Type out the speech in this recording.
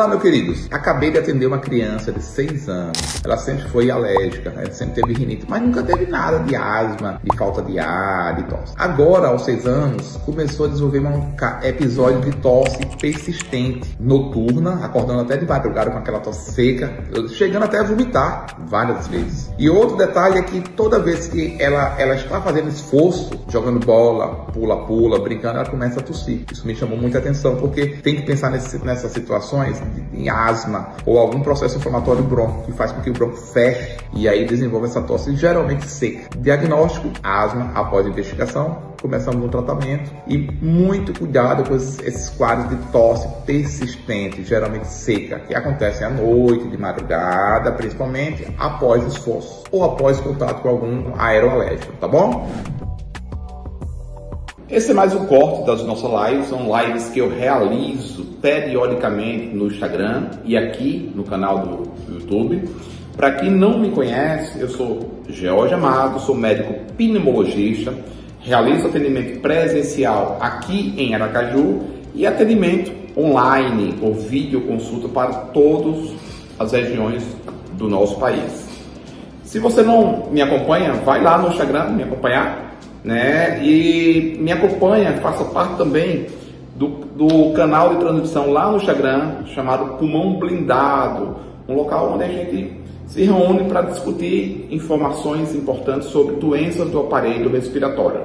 Olá, meus queridos. Acabei de atender uma criança de 6 anos. Ela sempre foi alérgica, né? Sempre teve rinite, mas nunca teve nada de asma, de falta de ar, de tosse. Agora, aos 6 anos, começou a desenvolver um episódio de tosse persistente, noturna, acordando até de madrugada com aquela tosse seca, chegando até a vomitar várias vezes. E outro detalhe é que toda vez que ela está fazendo esforço, jogando bola, pula, brincando, ela começa a tossir. Isso me chamou muita atenção, porque tem que pensar nessas situações em asma ou algum processo inflamatório bronco que faz com que o bronco feche e aí desenvolva essa tosse geralmente seca. Diagnóstico: asma. Após investigação, começamos o tratamento e muito cuidado com esses quadros de tosse persistente, geralmente seca, que acontecem à noite, de madrugada, principalmente após esforço ou após contato com algum aeroalérgico, tá bom? Esse é mais um corte das nossas lives. São lives que eu realizo periodicamente no Instagram e aqui no canal do YouTube. Para quem não me conhece, eu sou George Amado, sou médico pneumologista, realizo atendimento presencial aqui em Aracaju e atendimento online ou videoconsulta para todas as regiões do nosso país. Se você não me acompanha, vai lá no Instagram me acompanhar, né? E me acompanha, faça parte também do canal de transmissão lá no Instagram, chamado Pulmão Blindado, um local onde a gente se reúne para discutir informações importantes sobre doenças do aparelho respiratório.